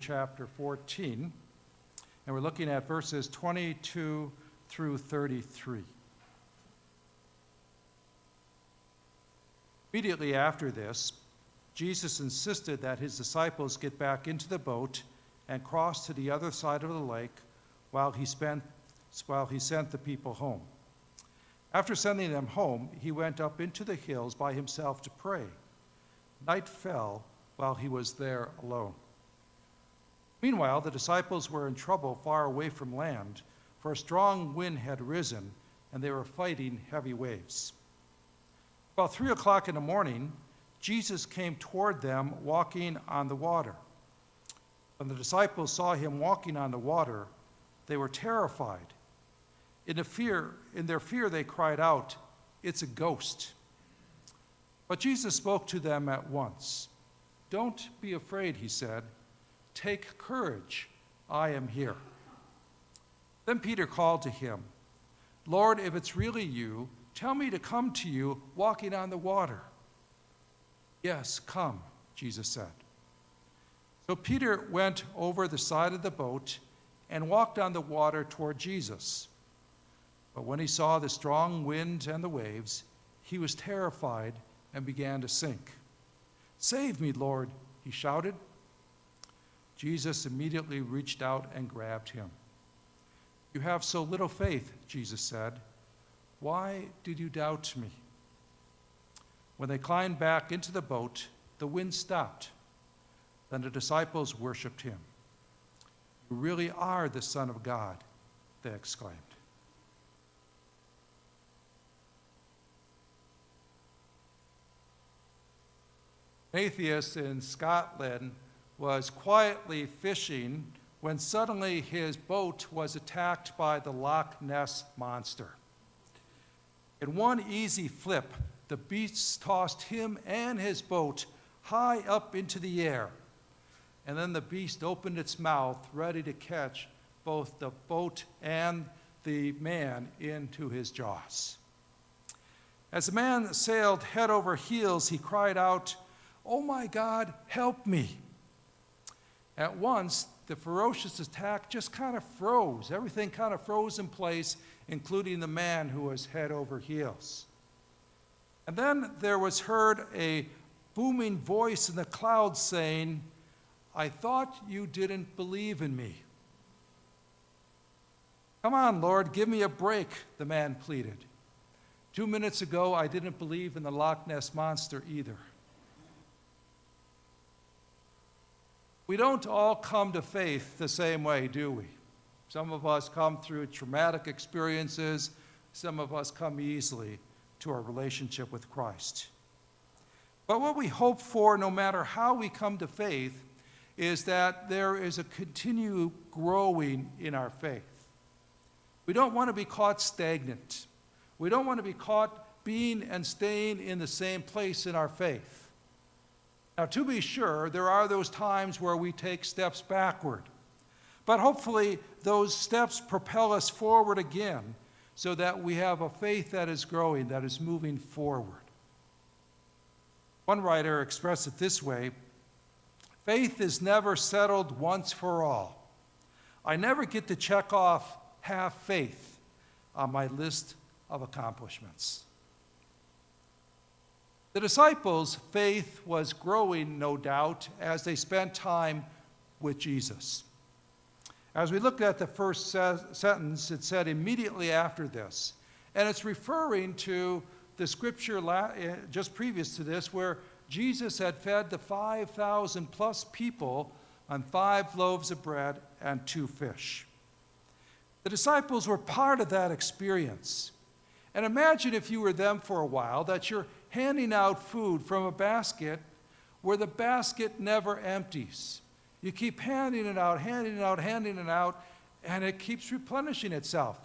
chapter 14, and we're looking at verses 22 through 33. Immediately after this, Jesus insisted that his disciples get back into the boat and cross to the other side of the lake while he sent the people home. After sending them home, he went up into the hills by himself to pray. Night fell while he was there alone. Meanwhile, the disciples were in trouble far away from land, for a strong wind had risen, and they were fighting heavy waves. About 3 o'clock in the morning, Jesus came toward them walking on the water. When the disciples saw him walking on the water, they were terrified. In their fear, they cried out, "It's a ghost." But Jesus spoke to them at once. "Don't be afraid," he said. "Take courage, I am here." Then Peter called to him, "Lord, if it's really you, tell me to come to you walking on the water." "Yes, come," Jesus said. So Peter went over the side of the boat and walked on the water toward Jesus. But when he saw the strong wind and the waves, he was terrified and began to sink. "Save me, Lord," he shouted. Jesus immediately reached out and grabbed him. "You have so little faith," Jesus said. "Why did you doubt me?" When they climbed back into the boat, the wind stopped. Then the disciples worshiped him. "You really are the Son of God," they exclaimed. An atheist in Scotland was quietly fishing when suddenly his boat was attacked by the Loch Ness Monster. In one easy flip, the beast tossed him and his boat high up into the air, and then the beast opened its mouth, ready to catch both the boat and the man into his jaws. As the man sailed head over heels, he cried out, "Oh my God, help me!" At once, the ferocious attack just kind of froze. Everything kind of froze in place, including the man who was head over heels. And then there was heard a booming voice in the clouds saying, "I thought you didn't believe in me." "Come on, Lord, give me a break," the man pleaded. 2 minutes ago, I didn't believe in the Loch Ness Monster either. We don't all come to faith the same way, do we? Some of us come through traumatic experiences. Some of us come easily to our relationship with Christ. But what we hope for, no matter how we come to faith, is that there is a continued growing in our faith. We don't want to be caught stagnant. We don't want to be caught being and staying in the same place in our faith. Now, to be sure, there are those times where we take steps backward. But hopefully, those steps propel us forward again so that we have a faith that is growing, that is moving forward. One writer expressed it this way: "Faith is never settled once for all. I never get to check off have faith on my list of accomplishments." The disciples' faith was growing, no doubt, as they spent time with Jesus. As we looked at the first sentence, it said immediately after this. And it's referring to the scripture just previous to this, where Jesus had fed the 5,000 plus people on 5 loaves of bread and 2 fish. The disciples were part of that experience. And imagine, if you were them for a while, that you're handing out food from a basket where the basket never empties. You keep handing it out, and it keeps replenishing itself.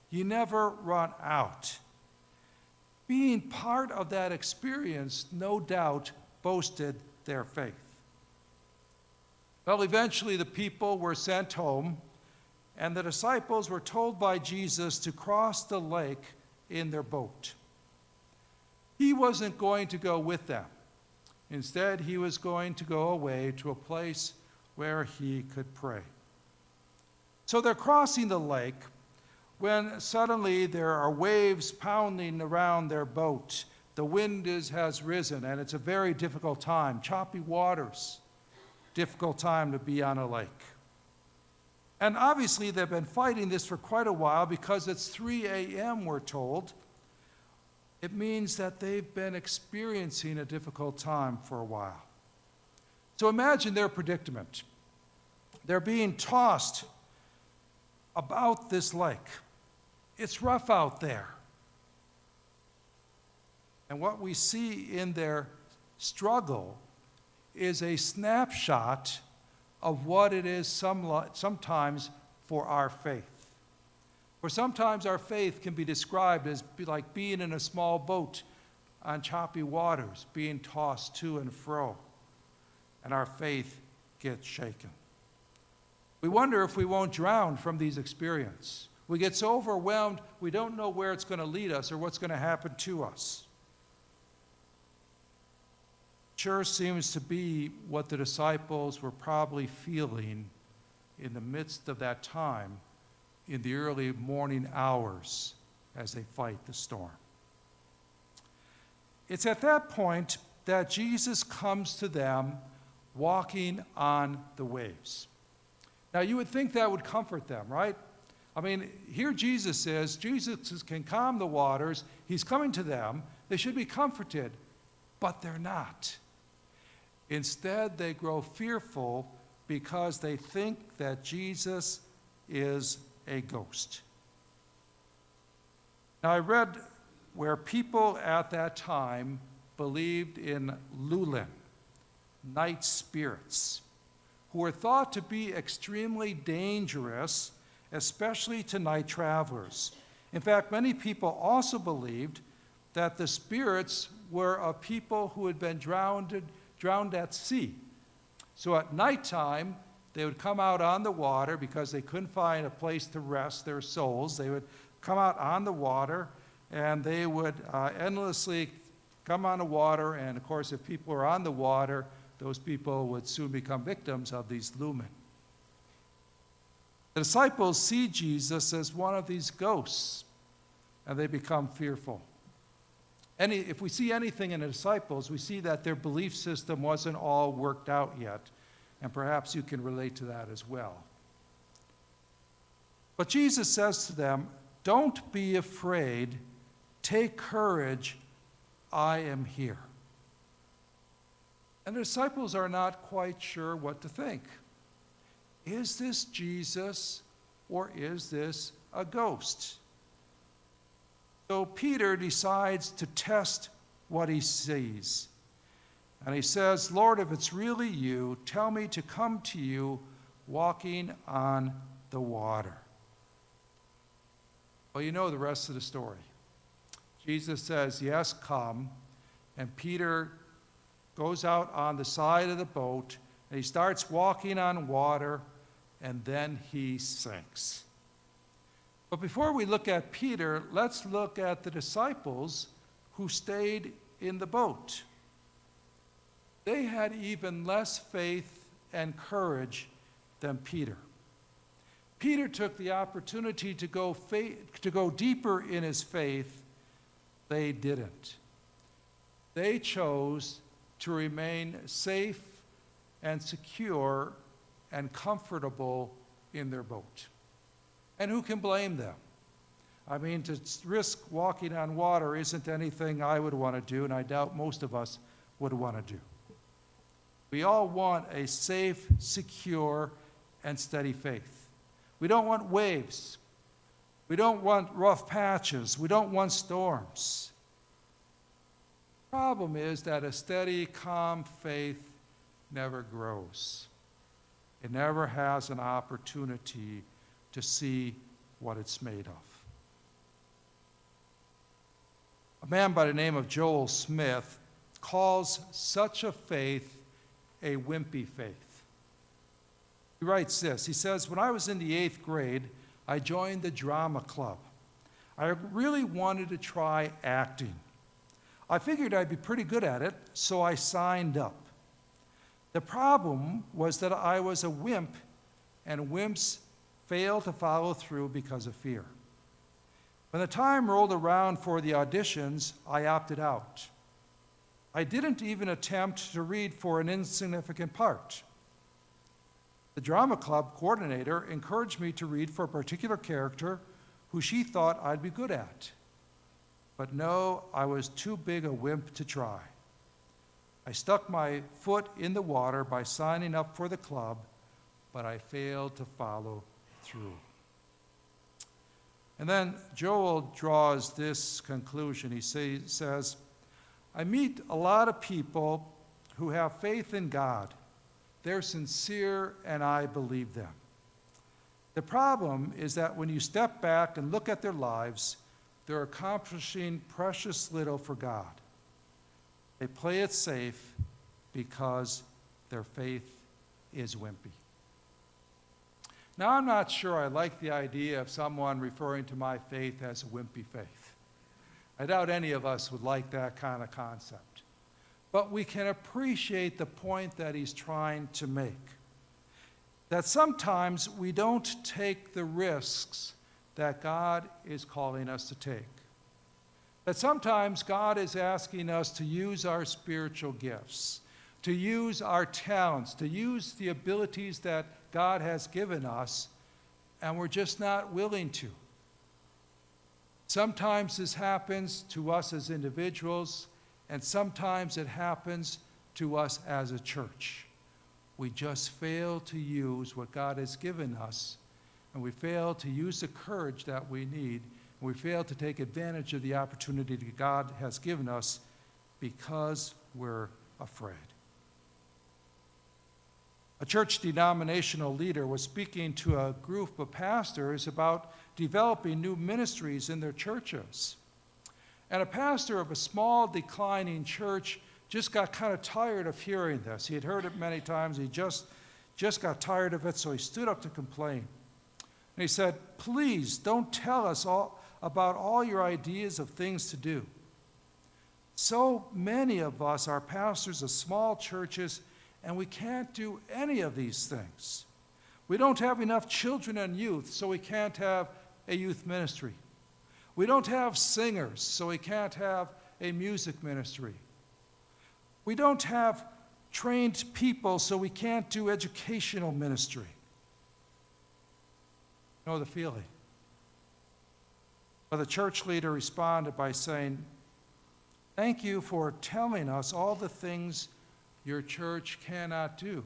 You never run out. Being part of that experience, no doubt, boosted their faith. Well, eventually the people were sent home, and the disciples were told by Jesus to cross the lake in their boat. He wasn't going to go with them. Instead, he was going to go away to a place where he could pray. So they're crossing the lake when suddenly there are waves pounding around their boat. The wind has risen, and it's a very difficult time. Choppy waters, difficult time to be on a lake. And obviously they've been fighting this for quite a while because it's 3 a.m., we're told. It means that they've been experiencing a difficult time for a while. So imagine their predicament. They're being tossed about this lake. It's rough out there. And what we see in their struggle is a snapshot of what it is sometimes for our faith. For sometimes our faith can be described as like being in a small boat on choppy waters, being tossed to and fro, and our faith gets shaken. We wonder if we won't drown from these experiences. We get so overwhelmed, we don't know where it's going to lead us or what's going to happen to us. Sure seems to be what the disciples were probably feeling in the midst of that time in the early morning hours as they fight the storm. It's at that point that Jesus comes to them walking on the waves. Now, you would think that would comfort them, right? I mean, here Jesus is. Jesus can calm the waters. He's coming to them. They should be comforted, but they're not. Instead, they grow fearful because they think that Jesus is a ghost. Now, I read where people at that time believed in Lulin, night spirits, who were thought to be extremely dangerous, especially to night travelers. In fact, many people also believed that the spirits were of people who had been drowned at sea. So at nighttime, they would come out on the water because they couldn't find a place to rest their souls. They would come out on the water, and they would endlessly come on the water. And of course, if people are on the water, those people would soon become victims of these lumen. The disciples see Jesus as one of these ghosts, and they become fearful. If we see anything in the disciples, we see that their belief system wasn't all worked out yet, and perhaps you can relate to that as well. But Jesus says to them, "Don't be afraid. Take courage. I am here." And the disciples are not quite sure what to think. Is this Jesus, or is this a ghost? So Peter decides to test what he sees. And he says, "Lord, if it's really you, tell me to come to you walking on the water." Well, you know the rest of the story. Jesus says, "Yes, come." And Peter goes out on the side of the boat, and he starts walking on water, and then he sinks. But before we look at Peter, let's look at the disciples who stayed in the boat. They had even less faith and courage than Peter. Peter took the opportunity to go deeper in his faith. They didn't. They chose to remain safe and secure and comfortable in their boat. And who can blame them? I mean, to risk walking on water isn't anything I would want to do, and I doubt most of us would want to do. We all want a safe, secure, and steady faith. We don't want waves. We don't want rough patches. We don't want storms. The problem is that a steady, calm faith never grows. It never has an opportunity to see what it's made of. A man by the name of Joel Smith calls such a faith a wimpy faith. He writes this. He says, "When I was in the 8th grade, I joined the drama club. I really wanted to try acting. I figured I'd be pretty good at it, so I signed up. The problem was that I was a wimp, and wimps fail to follow through because of fear. When the time rolled around for the auditions, I opted out. I didn't even attempt to read for an insignificant part. The drama club coordinator encouraged me to read for a particular character who she thought I'd be good at. But no, I was too big a wimp to try. I stuck my foot in the water by signing up for the club, but I failed to follow through. And then Joel draws this conclusion. He says, I meet a lot of people who have faith in God. They're sincere, and I believe them. The problem is that when you step back and look at their lives, they're accomplishing precious little for God. They play it safe because their faith is wimpy. Now, I'm not sure I like the idea of someone referring to my faith as a wimpy faith. I doubt any of us would like that kind of concept. But we can appreciate the point that he's trying to make. That sometimes we don't take the risks that God is calling us to take. That sometimes God is asking us to use our spiritual gifts, to use our talents, to use the abilities that God has given us, and we're just not willing to. Sometimes this happens to us as individuals, and sometimes it happens to us as a church. We just fail to use what God has given us, and we fail to use the courage that we need, and we fail to take advantage of the opportunity that God has given us because we're afraid. A church denominational leader was speaking to a group of pastors about developing new ministries in their churches. And a pastor of a small, declining church just got kind of tired of hearing this. He had heard it many times. He just got tired of it, so he stood up to complain. And he said, please don't tell us about all your ideas of things to do. So many of us are pastors of small churches, and we can't do any of these things. We don't have enough children and youth, so we can't have a youth ministry. We don't have singers, so we can't have a music ministry. We don't have trained people, so we can't do educational ministry. You know the feeling. But the church leader responded by saying, thank you for telling us all the things your church cannot do.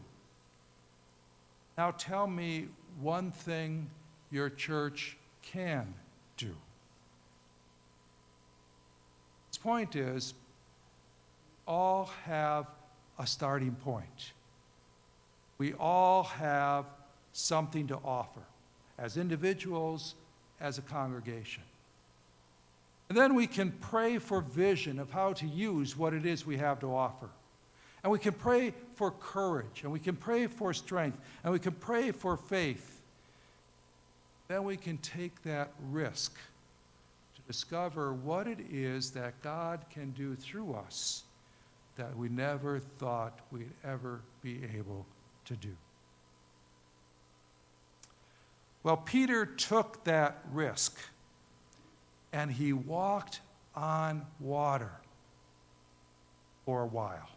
Now tell me one thing your church can do. His point is, all have a starting point. We all have something to offer, as individuals, as a congregation. And then we can pray for vision of how to use what it is we have to offer. And we can pray for courage, and we can pray for strength, and we can pray for faith. Then we can take that risk to discover what it is that God can do through us that we never thought we'd ever be able to do. Well, Peter took that risk, and he walked on water for a while.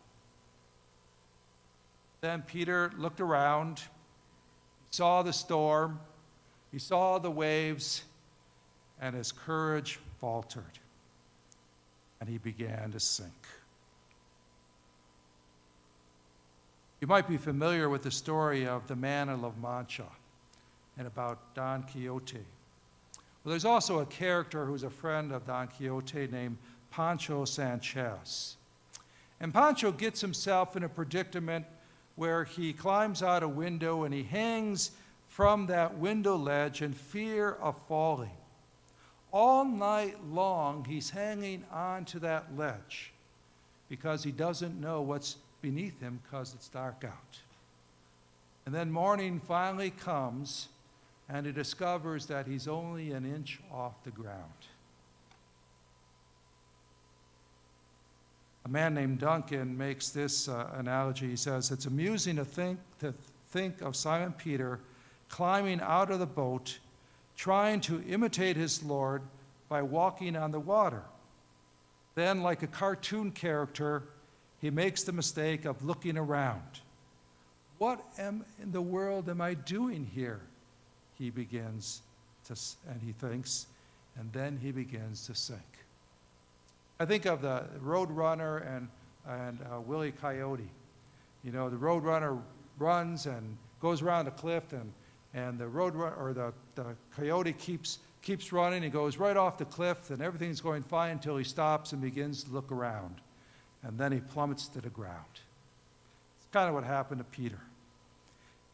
Then Peter looked around, saw the storm, he saw the waves, and his courage faltered, and he began to sink. You might be familiar with the story of the Man of La Mancha and about Don Quixote. Well, there's also a character who's a friend of Don Quixote named Pancho Sanchez. And Pancho gets himself in a predicament where he climbs out a window and he hangs from that window ledge in fear of falling. All night long, he's hanging on to that ledge because he doesn't know what's beneath him because it's dark out. And then morning finally comes, and he discovers that he's only an inch off the ground. A man named Duncan makes this analogy. He says, it's amusing to think of Simon Peter climbing out of the boat, trying to imitate his Lord by walking on the water. Then, like a cartoon character, he makes the mistake of looking around. What in the world am I doing here? He begins to, and he thinks, and then he begins to sink. I think of the Roadrunner and Wile E. Coyote. You know, the Roadrunner runs and goes around a cliff, and the Roadrunner or the Coyote keeps running. He goes right off the cliff, and everything's going fine until he stops and begins to look around, and then he plummets to the ground. It's kind of what happened to Peter.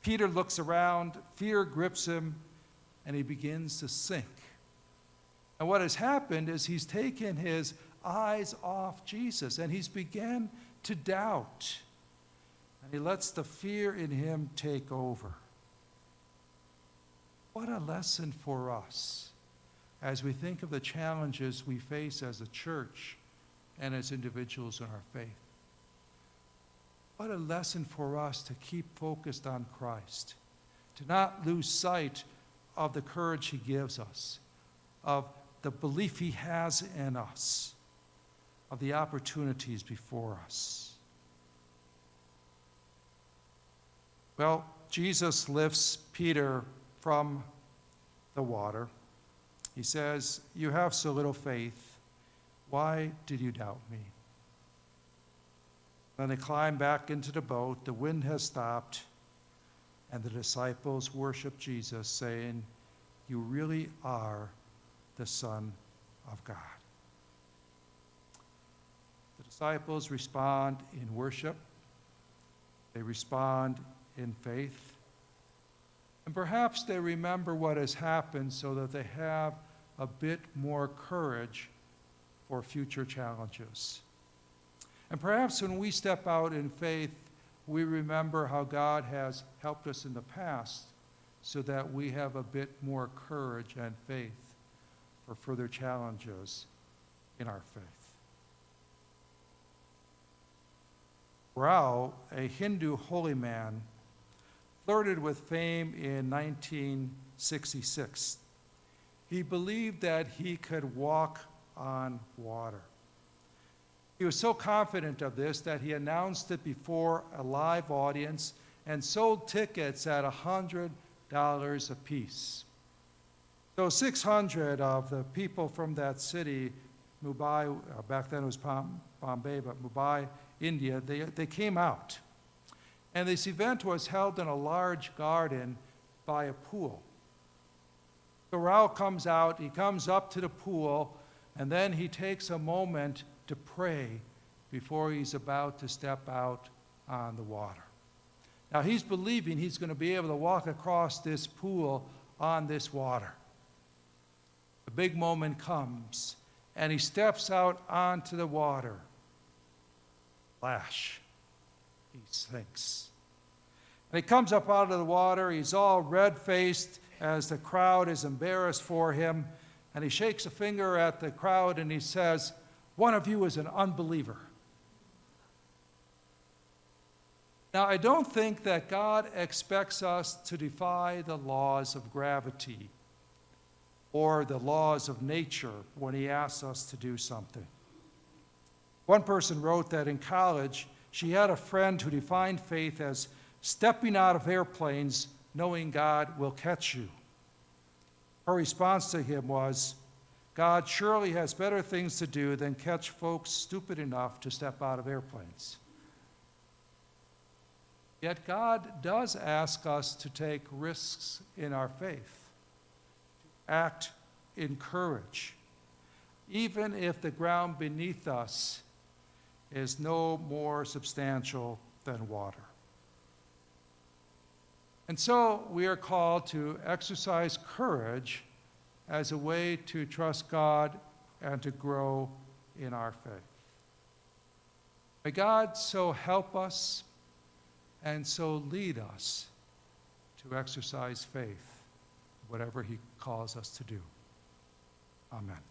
Peter looks around, fear grips him, and he begins to sink. And what has happened is he's taken his eyes off Jesus, and he's began to doubt. And he lets the fear in him take over. What a lesson for us as we think of the challenges we face as a church and as individuals in our faith. What a lesson for us to keep focused on Christ, to not lose sight of the courage he gives us, of the belief he has in us, of the opportunities before us. Well, Jesus lifts Peter from the water. He says, "You have so little faith. Why did you doubt me?" Then they climb back into the boat. The wind has stopped, and the disciples worship Jesus, saying, "You really are the Son of God." The disciples respond in worship. They respond in faith. And perhaps they remember what has happened so that they have a bit more courage for future challenges. And perhaps when we step out in faith, we remember how God has helped us in the past so that we have a bit more courage and faith for further challenges in our faith. Rao, a Hindu holy man, flirted with fame in 1966. He believed that he could walk on water. He was so confident of this that he announced it before a live audience and sold tickets at $100 apiece. So 600 of the people from that city, Mumbai, back then it was Bombay, but Mumbai, India, they came out. And this event was held in a large garden by a pool. So Rao comes out, he comes up to the pool, and then he takes a moment to pray before he's about to step out on the water. Now he's believing he's going to be able to walk across this pool on this water. The big moment comes, and he steps out onto the water. Splash. He sinks. And he comes up out of the water. He's all red-faced as the crowd is embarrassed for him. And he shakes a finger at the crowd and he says, "One of you is an unbeliever." Now, I don't think that God expects us to defy the laws of gravity or the laws of nature when he asks us to do something. One person wrote that in college, she had a friend who defined faith as stepping out of airplanes knowing God will catch you. Her response to him was, "God surely has better things to do than catch folks stupid enough to step out of airplanes." Yet God does ask us to take risks in our faith, to act in courage, even if the ground beneath us is no more substantial than water. And so we are called to exercise courage as a way to trust God and to grow in our faith. May God so help us and so lead us to exercise faith, whatever he calls us to do. Amen.